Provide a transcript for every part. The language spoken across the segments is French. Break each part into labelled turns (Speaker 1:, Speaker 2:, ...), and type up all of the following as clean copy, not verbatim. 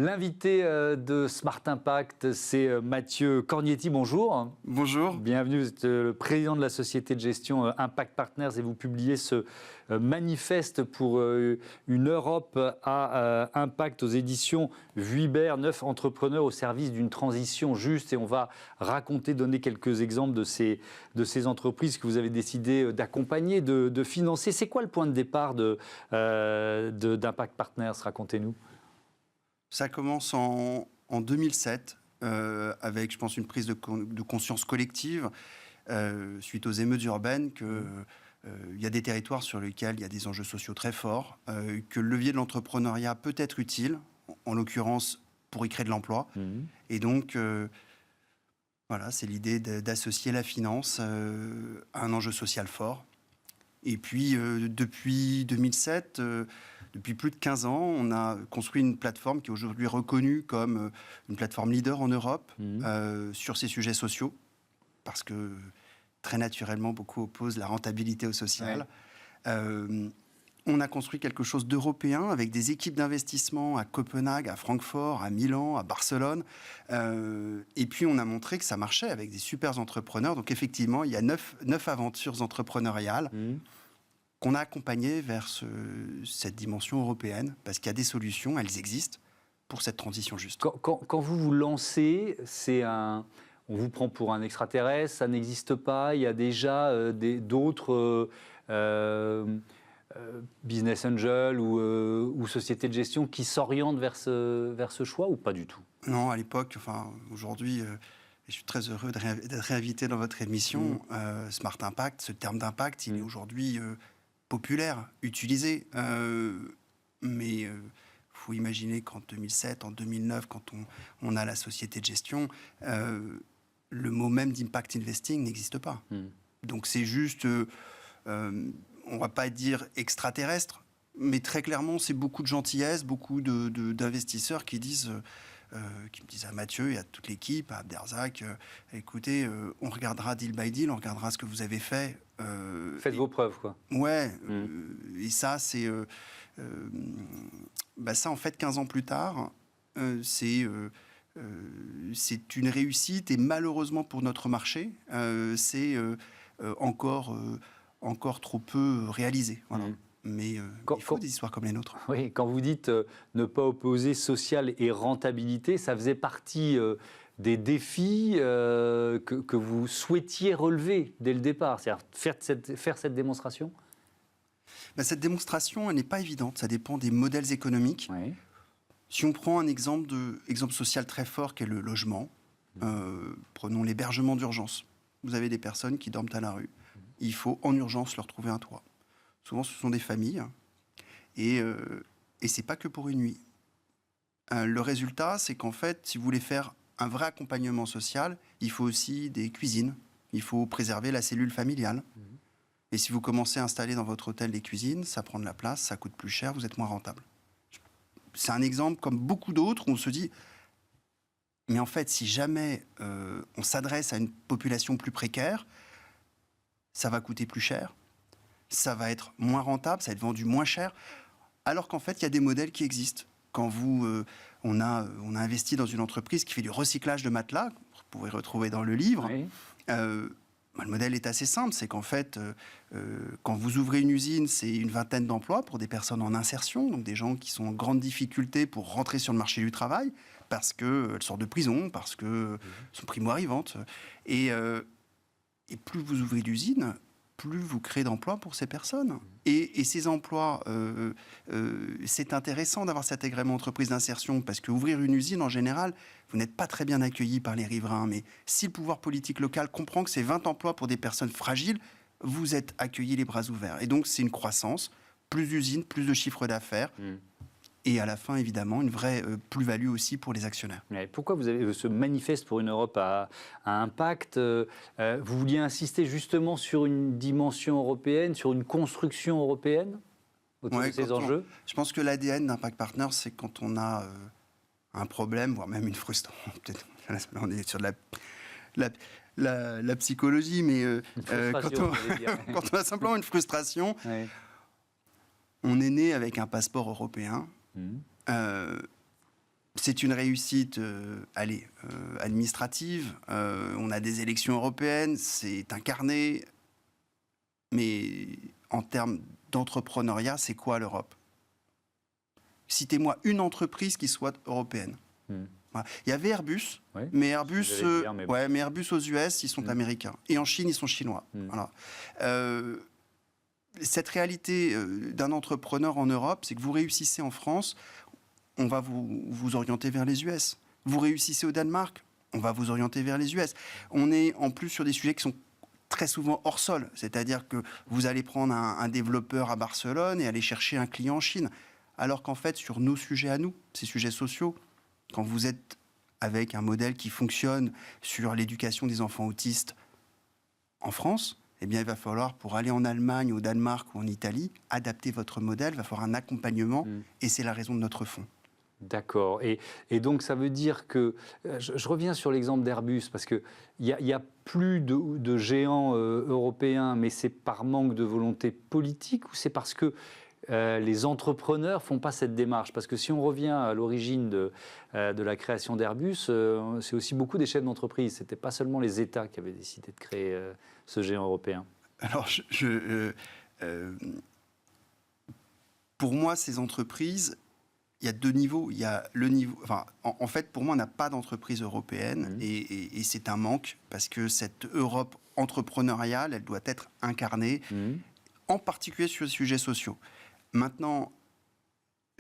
Speaker 1: L'invité de Smart Impact, c'est Mathieu Cornietti. Bonjour.
Speaker 2: Bonjour.
Speaker 1: Bienvenue, vous êtes le président de la société de gestion Impact Partners et vous publiez ce manifeste pour une Europe à impact aux éditions Vuibert, 9 entrepreneurs au service d'une transition juste. Et on va donner quelques exemples de ces entreprises que vous avez décidé d'accompagner, de financer. C'est quoi le point de départ d'Impact Partners? Racontez-nous.
Speaker 2: Ça commence en 2007 avec, je pense, une prise de conscience collective suite aux émeutes urbaines qu'il y a des territoires sur lesquels il y a des enjeux sociaux très forts, que le levier de l'entrepreneuriat peut être utile, en l'occurrence pour y créer de l'emploi. Et donc, voilà, c'est l'idée d'associer la finance à un enjeu social fort. Et puis, depuis 2007, depuis plus de 15 ans, on a construit une plateforme qui est aujourd'hui reconnue comme une plateforme leader en Europe sur ces sujets sociaux, parce que très naturellement, beaucoup opposent la rentabilité au social. Ouais. On a construit quelque chose d'européen avec des équipes d'investissement à Copenhague, à Francfort, à Milan, à Barcelone. Et puis, on a montré que ça marchait avec des super entrepreneurs. Donc, effectivement, il y a 9 aventures entrepreneuriales qu'on a accompagnées vers cette dimension européenne, parce qu'il y a des solutions, elles existent, pour cette transition juste.
Speaker 1: Quand vous vous lancez, on vous prend pour un extraterrestre, ça n'existe pas, il y a déjà d'autres business angels ou sociétés de gestion qui s'orientent vers ce choix, ou pas du tout? Non,
Speaker 2: à l'époque, aujourd'hui, je suis très heureux d'être réinvité dans votre émission. Smart Impact, ce terme d'impact, il est aujourd'hui populaire, utilisé. Mais faut imaginer qu'en 2007, en 2009, quand on a la société de gestion, le mot même d'impact investing n'existe pas. Donc c'est juste... on ne va pas dire extraterrestre, mais très clairement, c'est beaucoup de gentillesse, beaucoup d'investisseurs qui me disent à Mathieu et à toute l'équipe, à Abderzak, écoutez, on regardera deal by deal, on regardera ce que vous avez fait.
Speaker 1: Faites vos preuves, quoi.
Speaker 2: Ouais, et ça, c'est... ça, en fait, 15 ans plus tard, c'est une réussite, et malheureusement pour notre marché, c'est encore trop peu réalisé. Voilà. Mais il faut des histoires comme les nôtres.
Speaker 1: Oui, quand vous dites ne pas opposer social et rentabilité, ça faisait partie des défis que vous souhaitiez relever dès le départ, c'est-à-dire faire cette démonstration?
Speaker 2: Cette démonstration, elle n'est pas évidente, ça dépend des modèles économiques. Oui. Si on prend un exemple social très fort qui est le logement, prenons l'hébergement d'urgence. Vous avez des personnes qui dorment à la rue. Il faut en urgence leur trouver un toit. Souvent, ce sont des familles. Et ce n'est pas que pour une nuit. Le résultat, c'est qu'en fait, si vous voulez faire un vrai accompagnement social, il faut aussi des cuisines. Il faut préserver la cellule familiale. Et si vous commencez à installer dans votre hôtel des cuisines, ça prend de la place, ça coûte plus cher, vous êtes moins rentable. C'est un exemple comme beaucoup d'autres où on se dit... Mais en fait, si jamais on s'adresse à une population plus précaire, ça va coûter plus cher, ça va être moins rentable, ça va être vendu moins cher, alors qu'en fait, il y a des modèles qui existent. Quand on a investi dans une entreprise qui fait du recyclage de matelas, vous pouvez retrouver dans le livre, oui. Le modèle est assez simple, c'est qu'en fait, quand vous ouvrez une usine, c'est une vingtaine d'emplois pour des personnes en insertion, donc des gens qui sont en grande difficulté pour rentrer sur le marché du travail, parce qu'elles sortent de prison, parce qu'elles sont primo-arrivantes. Et plus vous ouvrez d'usines, plus vous créez d'emplois pour ces personnes. Et ces emplois, c'est intéressant d'avoir cet agrément entreprise d'insertion, parce qu'ouvrir une usine, en général, vous n'êtes pas très bien accueilli par les riverains. Mais si le pouvoir politique local comprend que c'est 20 emplois pour des personnes fragiles, vous êtes accueillis les bras ouverts. Et donc, c'est une croissance, plus d'usines, plus de chiffre d'affaires. Et à la fin, évidemment, une vraie plus-value aussi pour les actionnaires.
Speaker 1: Mais pourquoi vous avez ce manifeste pour une Europe à impact? Vous vouliez insister justement sur une dimension européenne, sur une construction européenne autour de ces enjeux?
Speaker 2: Je pense que l'ADN d'Impact Partners, c'est quand on a un problème, voire même une frustration. Peut-être, là, on est sur de la psychologie, mais quand on a simplement une frustration, oui. On est né avec un passeport européen. C'est une réussite administrative. On a des élections européennes, c'est incarné. Mais en termes d'entrepreneuriat, c'est quoi l'Europe? Citez-moi une entreprise qui soit européenne. Voilà. Il y avait Airbus, oui, mais Airbus, mais Airbus aux US, ils sont américains. Et en Chine, ils sont chinois. Voilà. Cette réalité d'un entrepreneur en Europe, c'est que vous réussissez en France, on va vous orienter vers les US. Vous réussissez au Danemark, on va vous orienter vers les US. On est en plus sur des sujets qui sont très souvent hors sol, c'est-à-dire que vous allez prendre un développeur à Barcelone et aller chercher un client en Chine. Alors qu'en fait, sur nos sujets à nous, ces sujets sociaux, quand vous êtes avec un modèle qui fonctionne sur l'éducation des enfants autistes en France, eh bien, il va falloir, pour aller en Allemagne, au Danemark ou en Italie, adapter votre modèle, il va falloir un accompagnement, et c'est la raison de notre fonds.
Speaker 1: D'accord. Et donc, ça veut dire que... Je reviens sur l'exemple d'Airbus, parce qu'il y a plus de géants européens, mais c'est par manque de volonté politique ou c'est parce que les entrepreneurs ne font pas cette démarche? Parce que si on revient à l'origine de la création d'Airbus, c'est aussi beaucoup des chefs d'entreprise. Ce n'était pas seulement les États qui avaient décidé de créer ce géant européen.
Speaker 2: Alors, pour moi, ces entreprises... Il y a deux niveaux. Il y a le niveau. Enfin, en fait, pour moi, on n'a pas d'entreprise européenne et c'est un manque parce que cette Europe entrepreneuriale, elle doit être incarnée, en particulier sur les sujets sociaux. Maintenant,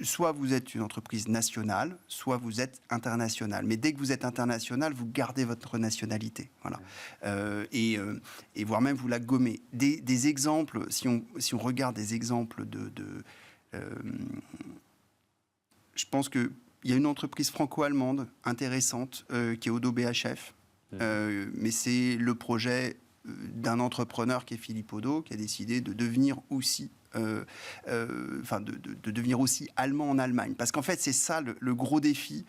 Speaker 2: soit vous êtes une entreprise nationale, soit vous êtes internationale. Mais dès que vous êtes international, vous gardez votre nationalité. Voilà. Et voire même vous la gommez. Des exemples, si on regarde des exemples je pense qu'il y a une entreprise franco-allemande intéressante qui est Odo BHF, mais c'est le projet d'un entrepreneur qui est Philippe Odo, qui a décidé de devenir aussi, de devenir aussi allemand en Allemagne. Parce qu'en fait, c'est ça le gros défi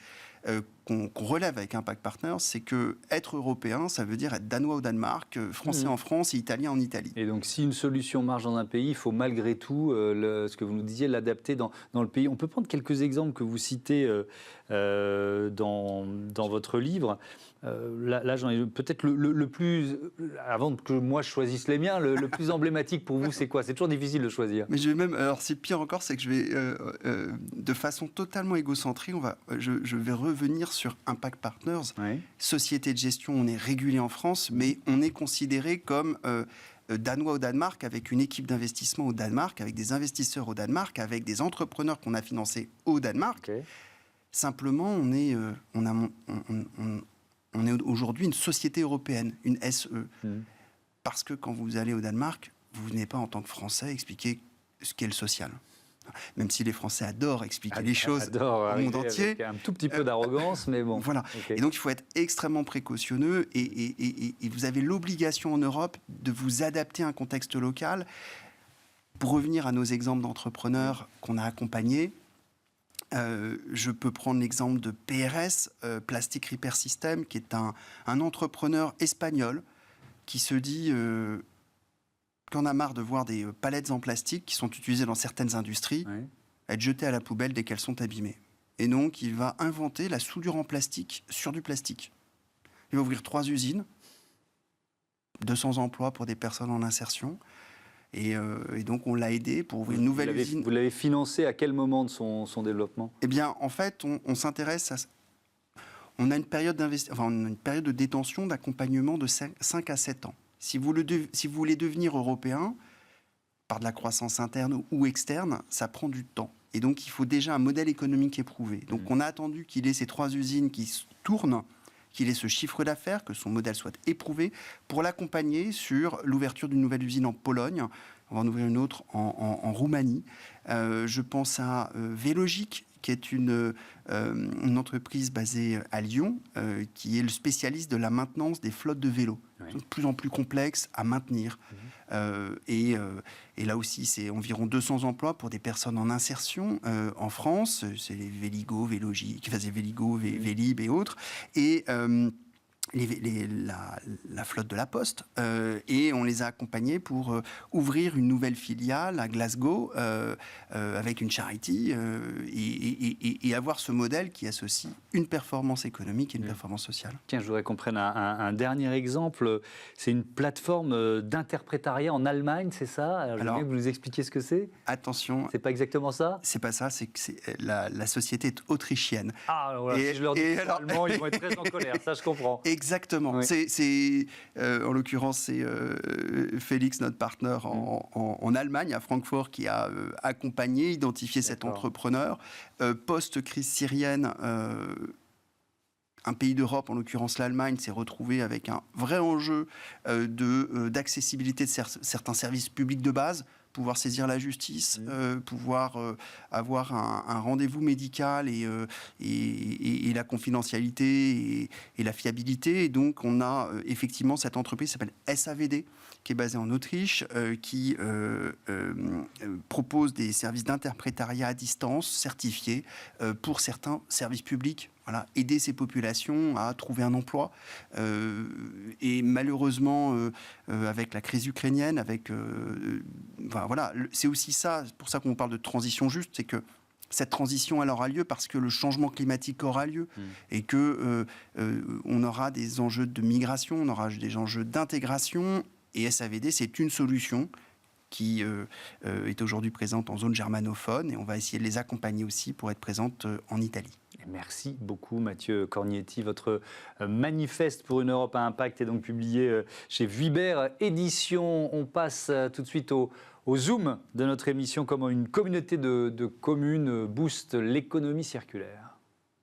Speaker 2: qu'on relève avec Impact Partners, c'est que être européen, ça veut dire être danois au Danemark, français en France et italien en Italie.
Speaker 1: Et donc, si une solution marche dans un pays, il faut malgré tout, ce que vous nous disiez, l'adapter dans le pays. On peut prendre quelques exemples que vous citez dans votre livre. Là j'en ai peut-être le plus, avant que moi je choisisse les miens, le plus emblématique pour vous, c'est quoi? C'est toujours difficile de choisir.
Speaker 2: Mais je vais même, alors c'est pire encore, c'est que je vais, de façon totalement égocentrée, je vais revenir sur Impact Partners. Oui. Société de gestion, on est régulé en France, mais on est considéré comme danois au Danemark, avec une équipe d'investissement au Danemark, avec des investisseurs au Danemark, avec des entrepreneurs qu'on a financés au Danemark. Okay. Simplement, on est aujourd'hui une société européenne, une SE. Parce que quand vous allez au Danemark, vous venez pas en tant que Français expliquer ce qu'est le social. Même si les Français adorent expliquer les choses au monde entier.
Speaker 1: Avec un tout petit peu d'arrogance, mais bon.
Speaker 2: Voilà. Okay. Et donc, il faut être extrêmement précautionneux et vous avez l'obligation en Europe de vous adapter à un contexte local. Pour revenir à nos exemples d'entrepreneurs qu'on a accompagnés, je peux prendre l'exemple de PRS, Plastic Repair System, qui est un entrepreneur espagnol qui se dit qu'on a marre de voir des palettes en plastique qui sont utilisées dans certaines industries être jetées à la poubelle dès qu'elles sont abîmées. Et donc, il va inventer la soudure en plastique sur du plastique. Il va ouvrir 3 usines, 200 emplois pour des personnes en insertion. Et donc, on l'a aidé pour ouvrir une nouvelle usine.
Speaker 1: Vous l'avez financé à quel moment de son développement?
Speaker 2: Eh bien, en fait, on s'intéresse à... On a une période une période de détention, d'accompagnement de 5 à 7 ans. Si vous voulez devenir européen, par de la croissance interne ou externe, ça prend du temps. Et donc, il faut déjà un modèle économique éprouvé. Donc, on a attendu qu'il ait ces 3 usines qui tournent, qu'il ait ce chiffre d'affaires, que son modèle soit éprouvé, pour l'accompagner sur l'ouverture d'une nouvelle usine en Pologne. On va en ouvrir une autre en Roumanie. Je pense à Vélogic, qui est une entreprise basée à Lyon, qui est le spécialiste de la maintenance des flottes de vélos. Oui. De plus en plus complexes à maintenir. Et là aussi, c'est environ 200 emplois pour des personnes en insertion en France. C'est les Véligo, Vélogic, Véligo, Vélib et autres. Et la flotte de la Poste et on les a accompagnés pour ouvrir une nouvelle filiale à Glasgow avec une charity et avoir ce modèle qui associe une performance économique et une performance sociale.
Speaker 1: Tiens, je voudrais qu'on prenne un dernier exemple. C'est une plateforme d'interprétariat en Allemagne, c'est ça? Alors, je veux bien que vous nous expliquiez ce que c'est.
Speaker 2: Attention.
Speaker 1: C'est pas exactement ça?
Speaker 2: C'est pas ça, c'est que la société est autrichienne.
Speaker 1: Ah, voilà, si je leur dis allemand, ils vont être très en colère, ça je comprends.
Speaker 2: Exactement. Oui. En l'occurrence, c'est Félix, notre partenaire en Allemagne, à Francfort, qui a accompagné, identifié cet entrepreneur. Post-crise syrienne, un pays d'Europe, en l'occurrence l'Allemagne, s'est retrouvé avec un vrai enjeu d'accessibilité de certains services publics de base, pouvoir saisir la justice, pouvoir avoir un rendez-vous médical et la confidentialité et la fiabilité. Et donc, on a effectivement cette entreprise qui s'appelle SAVD, qui est basée en Autriche, qui propose des services d'interprétariat à distance certifiés pour certains services publics. Voilà, aider ces populations à trouver un emploi. Et malheureusement, avec la crise ukrainienne, voilà, c'est aussi ça, pour ça qu'on parle de transition juste, c'est que cette transition, elle aura lieu parce que le changement climatique aura lieu et que on aura des enjeux de migration, on aura des enjeux d'intégration. Et SAVD, c'est une solution qui est aujourd'hui présente en zone germanophone et on va essayer de les accompagner aussi pour être présente en Italie.
Speaker 1: Merci beaucoup Mathieu Cornietti. Votre manifeste pour une Europe à impact est donc publié chez Vuibert Éditions. On passe tout de suite au zoom de notre émission, comment une communauté de communes booste l'économie circulaire.